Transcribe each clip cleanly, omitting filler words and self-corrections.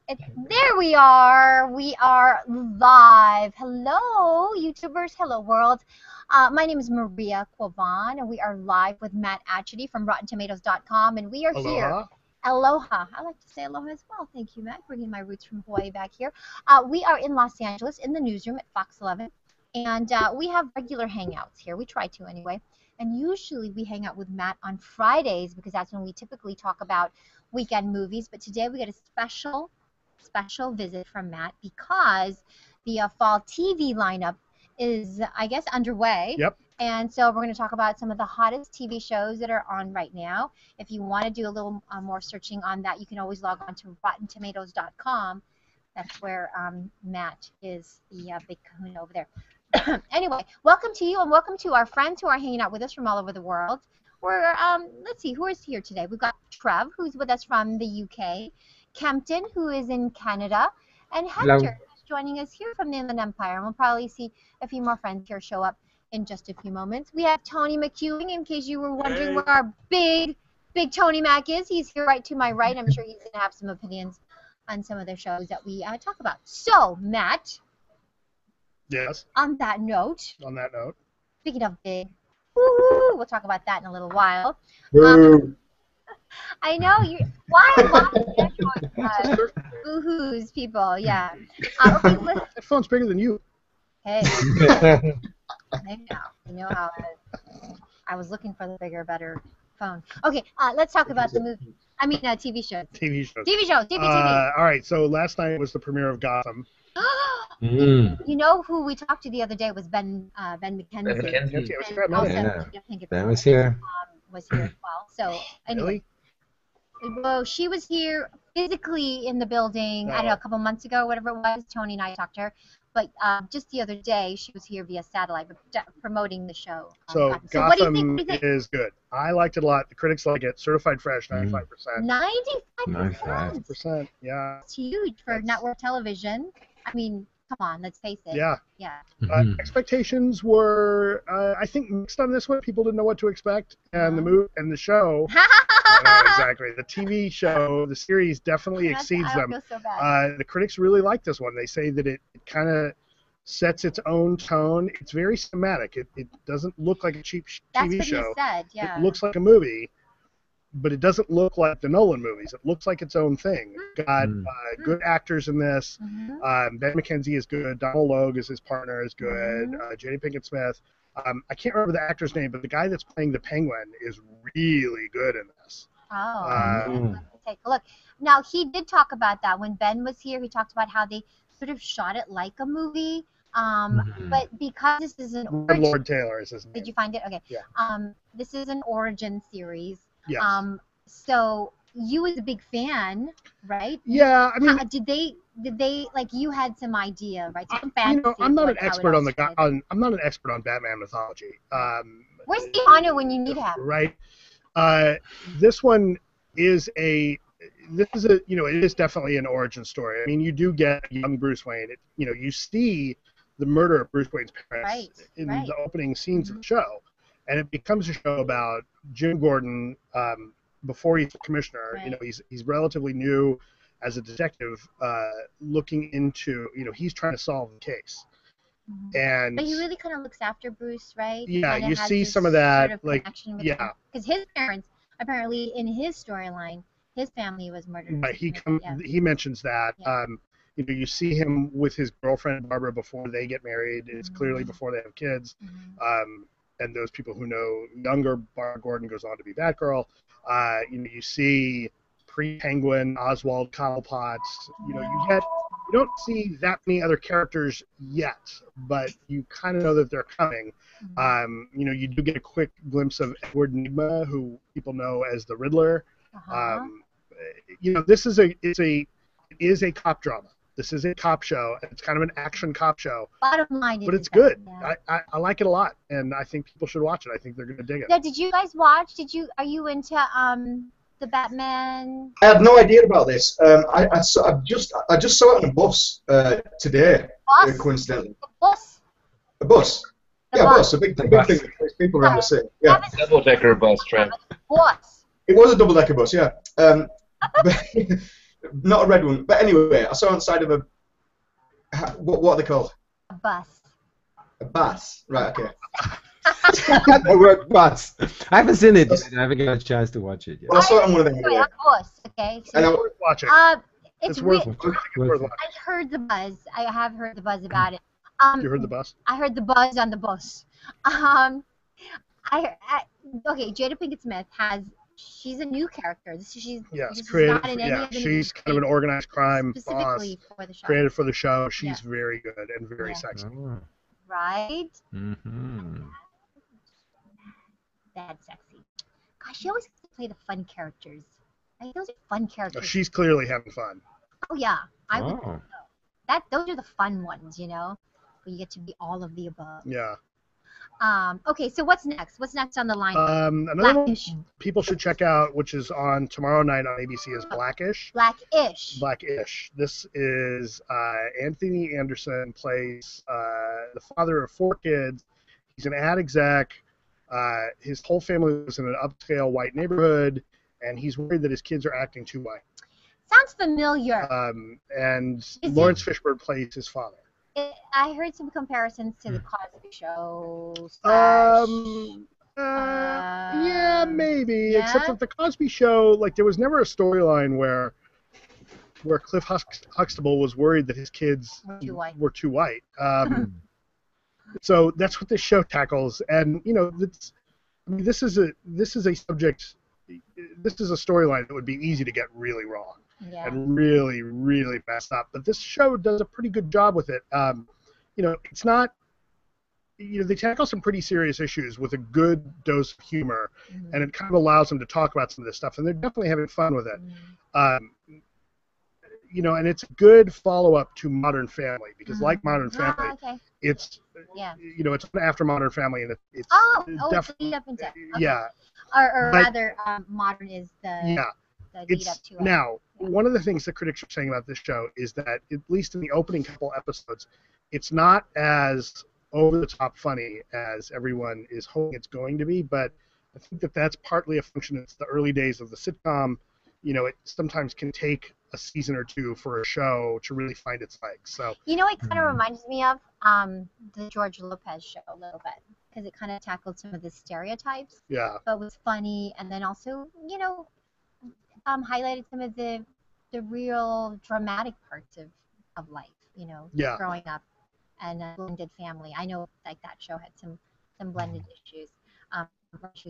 There we are. We are live. Hello, YouTubers. Hello, world. My name is Maria Quavan, and we are live with Matt Atchity from RottenTomatoes.com, and we are here. Aloha. Aloha. I like to say aloha as well. Thank you, Matt, bringing my roots from Hawaii back here. We are in Los Angeles in the newsroom at Fox 11, and we have regular hangouts here. We try to anyway. And usually we hang out with Matt on Fridays because that's when we typically talk about weekend movies. But today we got a special visit from Matt because the fall TV lineup is, I guess, underway. Yep. And so we're going to talk about some of the hottest TV shows that are on right now. If you want to do a little more searching on that, you can always log on to RottenTomatoes.com. That's where Matt is the big kahuna over there. Anyway, welcome to you and welcome to our friends who are hanging out with us from all over the world. We're, let's see, who is here today? We've got Trev, who's with us from the UK, Kempton, who is in Canada, and Hector, who's joining us here from the Inland Empire. And we'll probably see a few more friends here show up in just a few moments. We have Tony McEwing, in case you were wondering where our big Tony Mac is. He's here right to my right. I'm sure he's going to have some opinions on some of the shows that we talk about. So, Matt. Yes. On that note. Speaking of big, woo-hoo, we'll talk about that in a little while. I know you. Why boo-hoos, people? Yeah. Okay, that phone's bigger than you. Hey. You know how I was looking for the bigger, better phone. Okay. Let's talk about the movie. I mean, TV shows. TV shows. TV. All right. So last night was the premiere of Gotham. You know who we talked to the other day was Ben McKenzie. Ben was here. Was here as well. So anyway, well, she was here physically in the building. I don't know, a couple months ago, whatever it was. Tony and I talked to her, but just the other day she was here via satellite, promoting the show. So Gotham what do you think? Is good. I liked it a lot. The critics like it. Certified fresh, 95%. 95%. Yeah. It's huge for network television. I mean, come on, let's face it. Yeah. Expectations were, I think, mixed on this one. People didn't know what to expect, and the show. Exactly. The TV show, the series definitely exceeds them. Feel so bad. The critics really like this one. They say that it kind of sets its own tone. It's very cinematic. It doesn't look like a cheap TV show. That's what he said. Yeah. It looks like a movie. But it doesn't look like the Nolan movies. It looks like its own thing. Got good actors in this. Ben McKenzie is good. Donald Logue is his partner is good. Jada Pinkett Smith. I can't remember the actor's name, but the guy that's playing the Penguin is really good in this. Let's take a look. Now, he did talk about that when Ben was here. He talked about how they sort of shot it like a movie. But because this is an origin... Lord Taylor is his name. Did you find it? Okay. Yeah. This is an origin series. Yes. So you as a big fan, right? Yeah, I mean, did they like you had some idea, right? Some fantasy. You know, I'm not an expert on I'm not an expert on Batman mythology. Where's Keanu when you need him? Right. This one is it is definitely an origin story. I mean, you do get young Bruce Wayne. You see the murder of Bruce Wayne's parents in the opening scenes of the show. And it becomes a show about Jim Gordon before he's commissioner. Right. He's relatively new as a detective, looking into. He's trying to solve the case. But he really kind of looks after Bruce, right? Yeah, you see some of that, because his parents apparently in his storyline, his family was murdered. Right. He mentions that. Yeah. You see him with his girlfriend Barbara before they get married. It's clearly before they have kids. And those people who know younger Barbara Gordon goes on to be Batgirl. You see pre-Penguin Oswald Cobblepot. You don't see that many other characters yet, but you kind of know that they're coming. You do get a quick glimpse of Edward Nygma, who people know as the Riddler. This is a cop drama. This is a cop show. It's kind of an action cop show. Bottom line is, but it's good. Yeah. I like it a lot, and I think people should watch it. I think they're going to dig it. Now, did you guys watch? Are you into the Batman? I had no idea about this. I just saw it on a bus today. Bus? Coincidentally. A bus. A bus. A bus. A big thing. There's people around the city. Yeah. Double-decker bus, Trent. Bus. It was a double-decker bus. Yeah. not a red one. But anyway, I saw it on the side of a. What are they called? A bus. A bus. Right. Okay. The word bus. I haven't seen it yet. I haven't got a chance to watch it yet. Well, I saw it on one of them. Anyway, a bus. Okay. So And I, Watch it. it's worth. weird. It's worth watching. I heard the buzz. I have heard the buzz about it. You heard the bus? I heard the buzz on the bus. Okay, Jada Pinkett Smith she's a new character. She's created. not in any of the She's kind of an organized crime boss. Specifically for the show. Created for the show. She's very good and very sexy. Oh. Right? Mm-hmm. That's sexy. Gosh, she always gets to play the fun characters. I think those are fun characters. No, she's clearly having fun. Oh yeah, I would. Oh. Those are the fun ones, you know, where you get to be all of the above. Yeah. Okay, so what's next? What's next on the line? Another one people should check out, which is on tomorrow night on ABC, is Blackish. Blackish. Blackish. This is Anthony Anderson plays the father of 4 kids. He's an ad exec. His whole family lives in an upscale white neighborhood, and he's worried that his kids are acting too white. Sounds familiar. And Lawrence Fishburne plays his father. I heard some comparisons to the Cosby Show. Yeah, maybe. Yeah? Except that the Cosby Show, like, there was never a storyline where Cliff Huxtable was worried that his kids were too white. So that's what this show tackles, and you know, this is a subject. This is a storyline that would be easy to get really wrong. Yeah. And really, really messed up. But this show does a pretty good job with it. You know, it's not. You know, they tackle some pretty serious issues with a good dose of humor, and it kind of allows them to talk about some of this stuff. And they're definitely having fun with it. You know, and it's a good follow-up to Modern Family because, like Modern Family, it's you know, it's after Modern Family, and it's it's lead up into yeah. Or rather, Modern is the lead up to it. Now, one of the things that critics are saying about this show is that, at least in the opening couple episodes, it's not as over-the-top funny as everyone is hoping it's going to be, but I think that that's partly a function. It's the early days of the sitcom. You know, it sometimes can take a season or two for a show to really find its legs. So you know, it kind of reminds me of the George Lopez show a little bit because it kind of tackled some of the stereotypes. Yeah. But was funny, and then also, you know, highlighted some of the real dramatic parts of life. You know, growing up and a blended family. I know, like, that show had some blended issues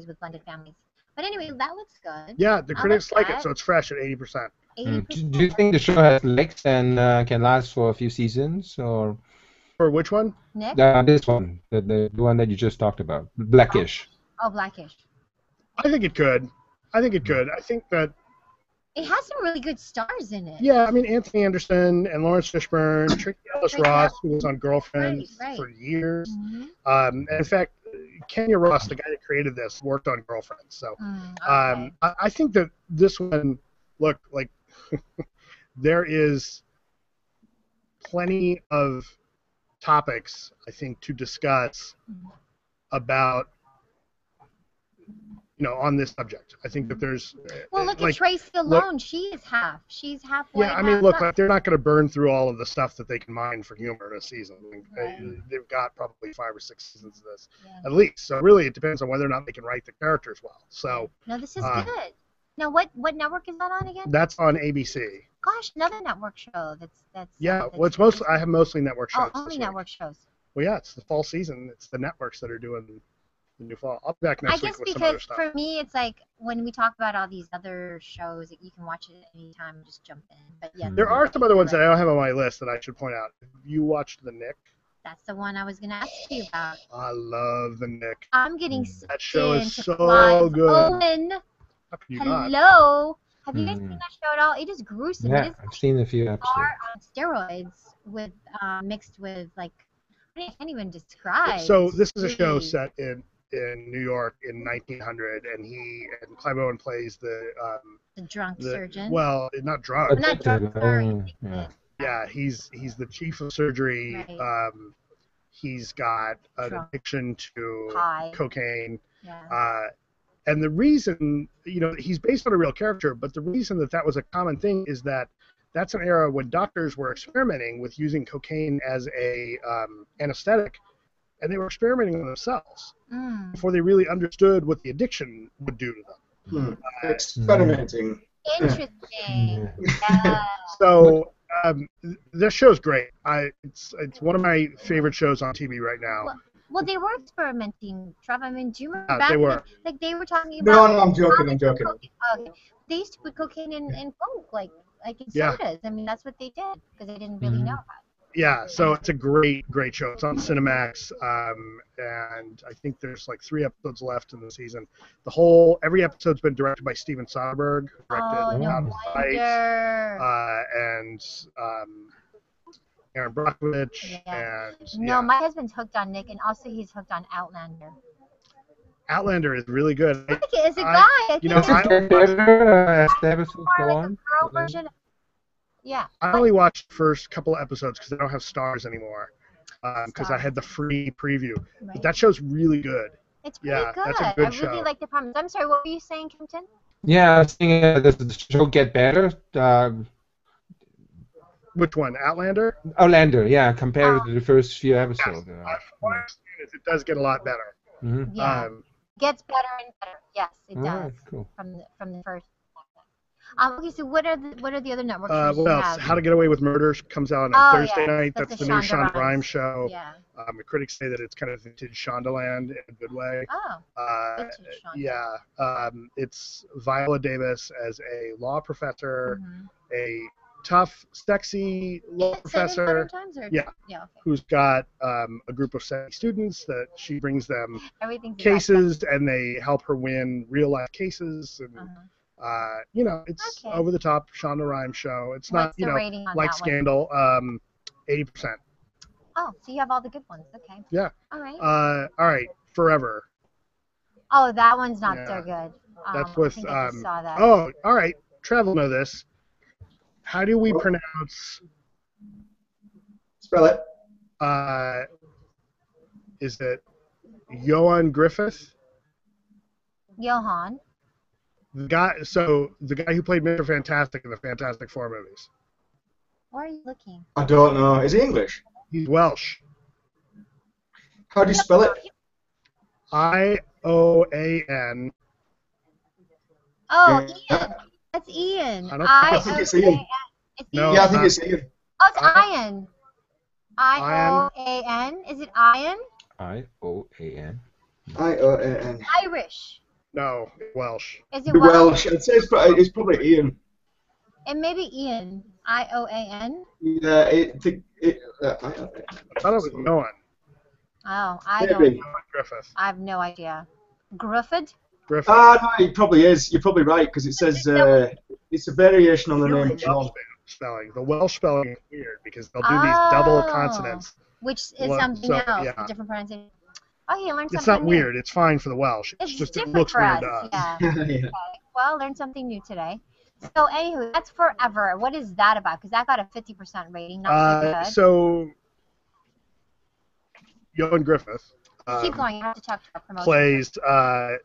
with blended families. But anyway, that looks good. Yeah, the critics like it, so it's fresh at 80%. 80%. Do you think the show has legs and can last for a few seasons, or? For which one? Nick? This one, the one that you just talked about, Blackish. Oh, Blackish. I think it could. I think that it has some really good stars in it. Yeah, I mean, Anthony Anderson and Lawrence Fishburne, Tracee Ellis Ross, who was on Girlfriends for years. And in fact, Kenya Ross, the guy that created this, worked on Girlfriends. So I think that this one, look, like, there is plenty of topics, I think, to discuss about, you know, on this subject. I think that there's look at Tracee alone. She's half white. Yeah, I mean, look, like, they're not going to burn through all of the stuff that they can mine for humor in a season. I mean, they've got probably 5 or 6 seasons of this, at least. So really, it depends on whether or not they can write the characters well. So no, this is good. Now, what network is that on again? That's on ABC. Gosh, another network show. That's yeah. Well, it's mostly, I have mostly network shows. Oh, only network shows. Well, yeah, it's the fall season. It's the networks that are doing the new fall. I'll be back next week with some other stuff. I guess because for me, it's like when we talk about all these other shows, you can watch it at any time and just jump in. But yeah, there are some other ones that I don't have on my list that I should point out. You watched The Nick? That's the one I was going to ask you about. I love The Nick. I'm getting that show is so good. Owen. How can you Hello. not? Have you guys seen that show at all? It is gruesome. Yeah, I've seen a few episodes. Are on steroids with mixed with, like, I can't even describe. So this is a show set in New York in 1900, and Clive Owen plays the drunk surgeon. Well, not drunk. Not drunk. Sorry. Yeah, he's the chief of surgery. Right. He's got an addiction to cocaine. Yeah. And the reason, he's based on a real character, but the reason that was a common thing is that that's an era when doctors were experimenting with using cocaine as a anesthetic, and they were experimenting on themselves before they really understood what the addiction would do to them. Experimenting. Interesting. So this show's great. It's one of my favorite shows on TV right now. Well, they were experimenting, Trev. I mean, do you remember They were. they were talking about... No, I'm joking. Okay. They used to put cocaine in Coke, like in Yeah. sodas. I mean, that's what they did because they didn't really know about it. Yeah, so it's a great show. It's on Cinemax, and I think there's like 3 episodes left in the season. Every episode's been directed by Steven Soderbergh, who directed No Out of Sight, wonder. and Aaron Brockovich, and No, my husband's hooked on Nick, and also he's hooked on Outlander. Outlander is really good. It's a guy. I think Does it get better as the episodes go like on? a girl version. Yeah. I only watched the first couple of episodes because I don't have Stars anymore, because I had the free preview. Right. But that show's really good. It's pretty good. That's a good I really show. like the premise. I'm sorry, what were you saying, Kenton? Yeah, I was thinking, does the show get better? Which one, Outlander? Outlander, yeah, compared to the first few episodes. What I understand is it does get a lot better. Mm-hmm. Yeah. Gets better and better. Yes, it does. Alright, cool. From the first. Okay, so what are the other networks? What else? have? How to Get Away with Murder comes out on Thursday night. That's the new Shonda Rhimes show. Yeah. The critics say that it's kind of vintage Shondaland in a good way. Oh. Vintage Shonda. Yeah. It's Viola Davis as a law professor, Mhm. a tough, sexy law Is it set in professor. modern times, or? Yeah. Yeah. Okay. Who's got a group of 70 students that she brings them Everything's cases, and they help her win real life cases. And it's Okay. over the top Shonda Rhimes show. It's not What's the rating on like that one? Scandal. 80%. Oh, so you have all the good ones. Okay. Yeah. All right. All right. Forever. Oh, that one's not Yeah. so good. That's with I think I just saw that. Oh, all right. Travel know this. How do we pronounce? Spell it. Is it Johan Griffith? Johan. The guy who played Mr. Fantastic in the Fantastic Four movies. Where are you looking? I don't know. Is he English? He's Welsh. How do you spell it? Ioan. Oh, Yeah. Ian. That's Ian. I think it's Ian. It's No, Ian. Yeah, I think it's Ian. Oh, it's Ian. Ioan. Is it Ian? Ioan. Ion. Irish. No, Welsh. Is it The Welsh? Welsh. I'd say it's probably Ian. It may be Ian. Ioan. Yeah, I thought it was Johan. Oh, I Maybe. don't. Johan Griffith. I have no idea. Griffith? Griffith. No, it probably is. You're probably right because it says it's a variation on the name of John. Spelling. The Welsh spelling is weird because they'll do these double consonants. Which is Well, something so, else. yeah. A different pronunciation. Oh, you learned something It's not new. weird. It's fine for the Welsh. It's just it different looks for weird us. to us. Yeah. Yeah. Okay. Well, learned something new today. So, anywho, that's Forever. What is that about? Because that got a 50% rating. Not so good. So, Johan Griffith Keep going. You have to talk to our promotion. plays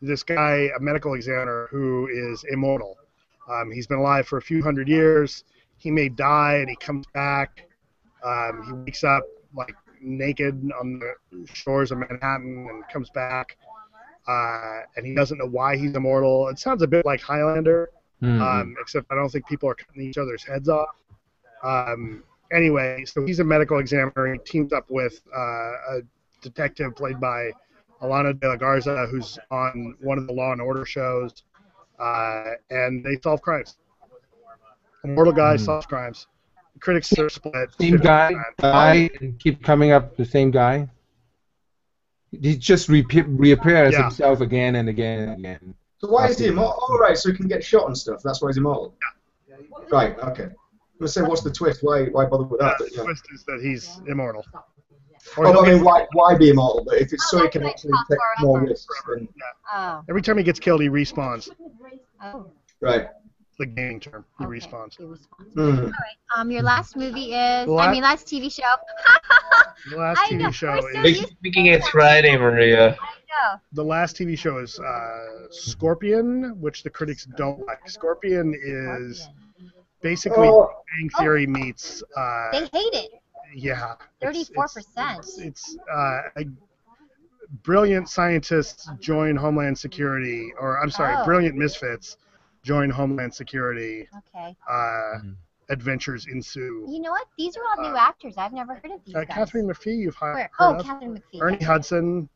this guy, a medical examiner, who is immortal. He's been alive for a few hundred years. He may die, and he comes back. He wakes up like naked on the shores of Manhattan and comes back. And he doesn't know why he's immortal. It sounds a bit like Highlander, except I don't think people are cutting each other's heads off. Anyway, so he's a medical examiner. He teams up with a detective played by Alana de la Garza, who's on one of the Law and Order shows, and they solve crimes. Immortal guy solves crimes. The critics are split. Same guy, 50%. and keep coming up the same guy. He just reappears Yeah. himself again and again and again. So why is he immortal? Oh, right, so he can get shot and stuff. That's why he's immortal. Yeah. Right. Okay. I'm gonna say, what's the twist? Why bother with that? But, The yeah. twist is that he's immortal. Oh, I mean, why be immortal? But if it's so he can that's actually like take Forever. more risks, then Oh. Every time he gets killed, he respawns. Oh. right. The gaming term. He Okay. respawns. He responds. Mm. Your last movie is, Last TV show. The last I TV know, show we're so is used- Thinking it's Friday, Maria. I go. The last TV show is Scorpion, which the critics don't like. Scorpion is basically Big Bang Theory meets. They hate it. Yeah. 34%. It's brilliant scientists join Homeland Security, or I'm sorry, brilliant misfits join Homeland Security. Okay. Adventures ensue. You know what? These are all new actors. I've never heard of these guys. Catherine McPhee, you've heard of. Catherine McPhee. Ernie Hudson,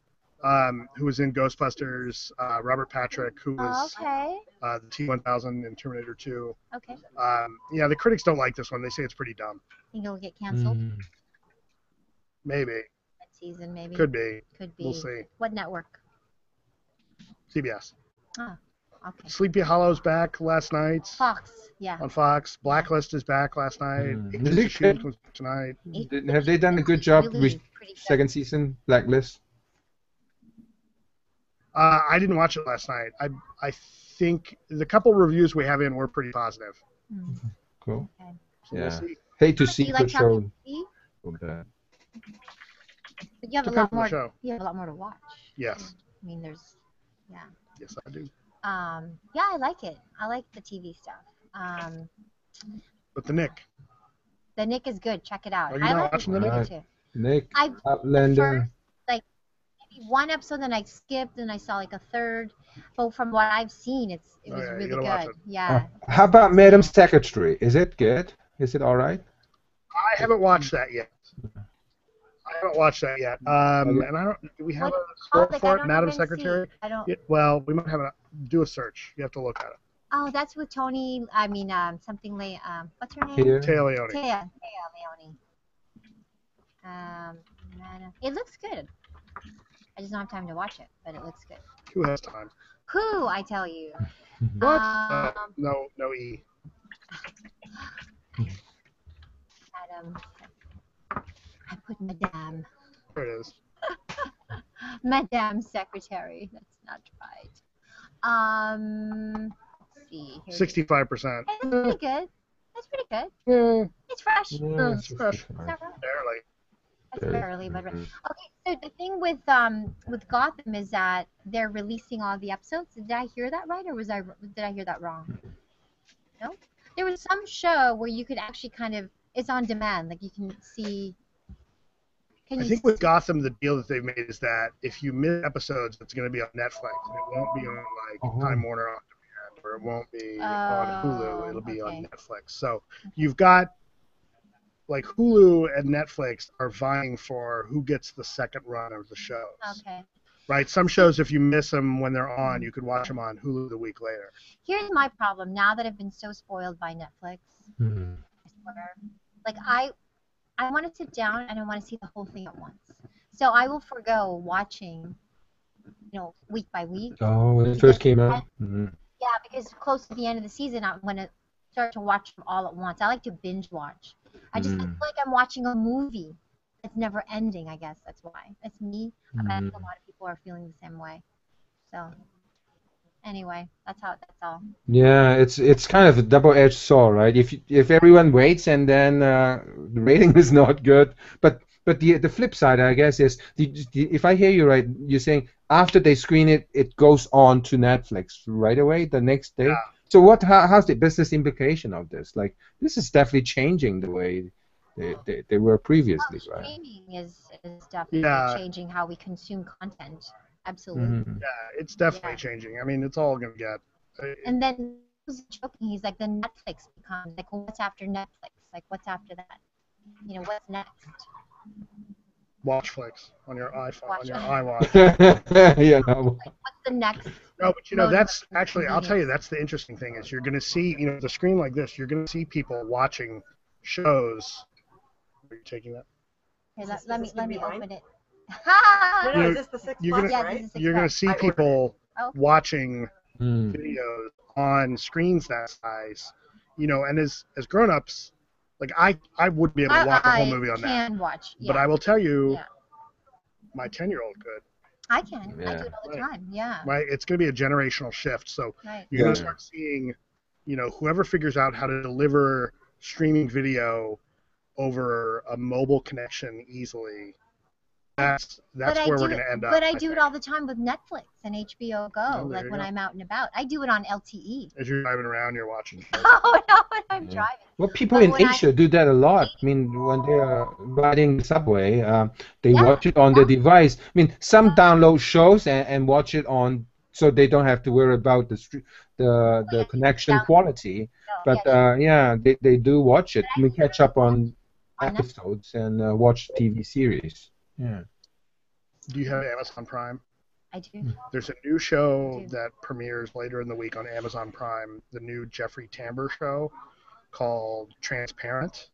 who was in Ghostbusters. Robert Patrick, who was the T-1000 in Terminator 2. Okay. Yeah, the critics don't like this one. They say it's pretty dumb. Think it'll get canceled? Maybe. That season, maybe. Could be. Could be. We'll see. What network? CBS. Oh, okay. Sleepy Hollow's back last night. Fox, yeah. On Fox. Blacklist is back last night. Agents of S.H.I.E.L.D. was tonight. Have they done a good job with second season, Blacklist? I didn't watch it last night. I think the couple reviews we have in were pretty positive. Cool. Okay. So we'll see. Hate to see the show. But you have a lot more. You have a lot more to watch. Yes. I mean, there's, Yes, I do. Yeah, I like it. I like the TV stuff. But the Nick. The Nick is good. Check it out. Are you not watching the Nick? Too. Nick, I Outlander. Like maybe one episode, then I skipped, and I saw like a third. But from what I've seen, it was really good. Yeah. How about Madam Secretary? Is it good? Is it all right? I haven't watched that yet. And I don't. Do we have a score for it, Madam Secretary? I don't. Well, we might have to do a search. You have to look at it. Oh, that's with Tony. I mean, something like what's her name? Téa Leoni. Téa Leoni. It looks good. I just don't have time to watch it, but it looks good. Who has time? Who, I tell you. What? No E. Adam. I put Madame. There it is. Madame Secretary. That's not right. Let's see. 65%. That's pretty good. That's pretty good. Yeah. It's fresh. It's fresh. It's not wrong. Barely. It's barely, but okay. So the thing with Gotham is that they're releasing all the episodes. Did I hear that right, or did I hear that wrong? No. There was some show where you could actually kind of, it's on demand, like you can see. I think with Gotham, the deal that they've made is that if you miss episodes, it's going to be on Netflix, and it won't be on like Time Warner on demand, or it won't be on Hulu. It'll be on Netflix. So you've got like Hulu and Netflix are vying for who gets the second run of the shows. Okay. Right. Some shows, if you miss them when they're on, you could watch them on Hulu the week later. Here's my problem. Now that I've been so spoiled by Netflix, I swear, like I want to sit down and I want to see the whole thing at once. So I will forego watching, week by week. Oh, when it first came out? Yeah, because close to the end of the season, I'm going to start to watch them all at once. I like to binge watch. I just feel like I'm watching a movie that's never ending, I guess. That's why. That's me. I bet a lot of people are feeling the same way. So, anyway, that's all. Yeah, it's kind of a double-edged sword, right? If everyone waits and then the rating is not good, but the flip side, I guess, is if I hear you right, you're saying after they screen it, it goes on to Netflix right away the next day. Yeah. So how's the business implication of this? Like, this is definitely changing the way they were previously, right? Streaming is definitely changing how we consume content. Absolutely. Yeah, it's definitely changing. I mean, it's all going to get. And then he was joking. He's like, the Netflix becomes like, what's after Netflix? Like, what's after that? What's next? Watchflix on your iPhone, on your iWatch. Yeah. No. Like, what's the next? No, but that's actually, I'll tell you, that's the interesting thing is you're going to see, the screen like this, you're going to see people watching shows. Are you taking that? Here, let me open it. No, is this the 6 Plus, right? You're going to see people watching videos on screens that size, and as grown-ups, like I wouldn't be able to watch a whole movie on that. I can watch, But I will tell you, my 10-year-old could. I can. I do it all the time. Yeah. Right. It's going to be a generational shift. So you're going to start seeing, whoever figures out how to deliver streaming video over a mobile connection easily, that's where we're going to end up. But I do it all the time with Netflix and HBO Go, Oh, like when I'm out and about. I do it on LTE. As you're driving around, you're watching. Oh, no, when I'm driving. Well, people in Asia do that a lot. I mean, when they are riding the subway, they watch it on the device. I mean, some download shows and watch it on, so they don't have to worry about the connection quality. But yeah, they do watch it. I mean, catch up on episodes and watch TV series. Yeah. Do you have Amazon Prime? I do. There's a new show that premieres later in the week on Amazon Prime, the new Jeffrey Tambor show called Transparent.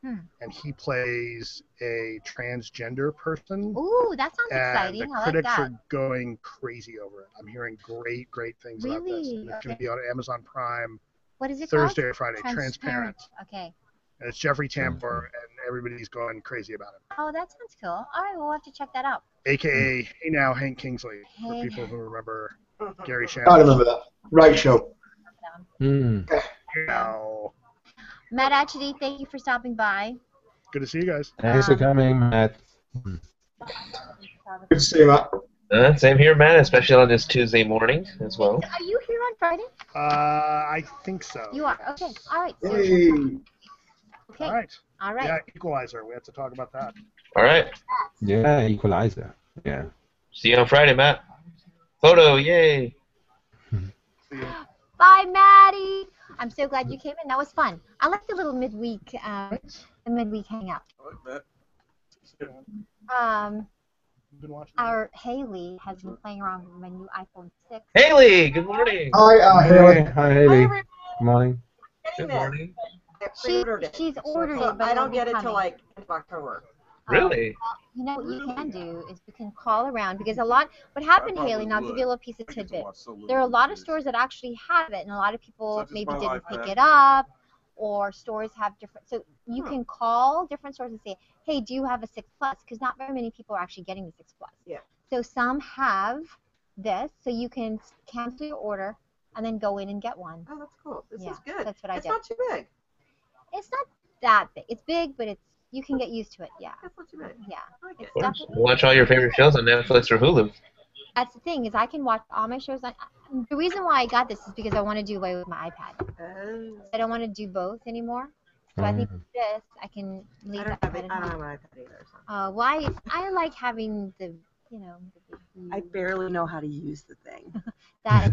And he plays a transgender person. Ooh, that sounds exciting. The critics are going crazy over it. I'm hearing great things about this. And it's going to be on Amazon Prime. What is it Thursday called? or Friday. Transparent. Okay. And it's Jeffrey Tambor, and everybody's going crazy about it. Oh, that sounds cool. All right, we'll have to check that out. AKA Hey Now, Hank Kingsley, for people who remember Gary Shandling. I remember that. Right show. Now. Matt Atchity, thank you for stopping by. Good to see you guys. Thanks for coming, Matt. Good to see you, Matt. Same here, Matt, especially on this Tuesday morning as well. Are you here on Friday? I think so. You are? Okay. All right. So Hey. okay. All right. All right. Yeah, Equalizer. We have to talk about that. All right. Yeah, Equalizer. Yeah. See you on Friday, Matt. Photo, yay. Bye, Maddie. I'm so glad you came in. That was fun. I like the little midweek hangout. Our Haley has been playing around with my new iPhone 6. Haley, good morning. Hi, Haley. Hi, Haley. Good morning. Good morning. She's ordered it, but I don't get it coming. till like October. Really? You know what you can do is you can call around because what happened, Haley, and I'll give you a little piece of tidbit. There are a lot of stores that actually have it, and a lot of people maybe didn't pick it up, or stores have different, so you can call different stores and say, hey, do you have a 6 Plus? Because not very many people are actually getting the 6 Plus. Yeah. So some have this, so you can cancel your order and then go in and get one. Oh, that's cool. This is good. That's what I did. It's not too big. It's not that big. It's big, but you can get used to it. Yeah. That's not too big. Yeah. Like It's Of course. definitely. Watch all your favorite shows on Netflix or Hulu. That's the thing is I can watch all my shows on. The reason why I got this is because I want to do away with my iPad. I don't want to do both anymore. So I think with this I can leave that. I don't have an iPad either. So. Well, I like having the the big I barely know how to use the thing. that.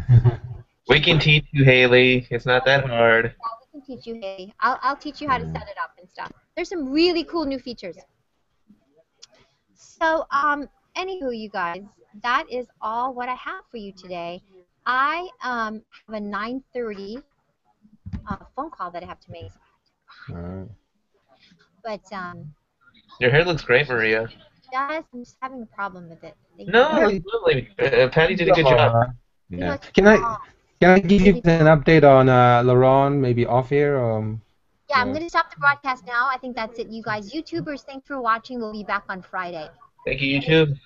We can teach you, Haley. It's not that hard. We can teach you, Haley. I'll teach you how to set it up and stuff. There's some really cool new features. So anywho, you guys, that is all what I have for you today. I have a 9:30 phone call that I have to make. But Your hair looks great, Maria. guys, I'm just having a problem with it. No, it's lovely. Patty did a good job. Yeah. Can I give you an update on Laurent, maybe off here? Yeah, I'm going to stop the broadcast now. I think that's it, you guys. YouTubers, thanks for watching. We'll be back on Friday. Thank you, YouTube.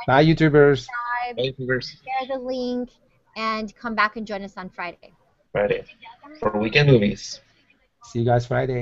Bye, YouTubers. Bye, YouTubers. Share the link and come back and join us on Friday. Friday for weekend movies. See you guys Friday.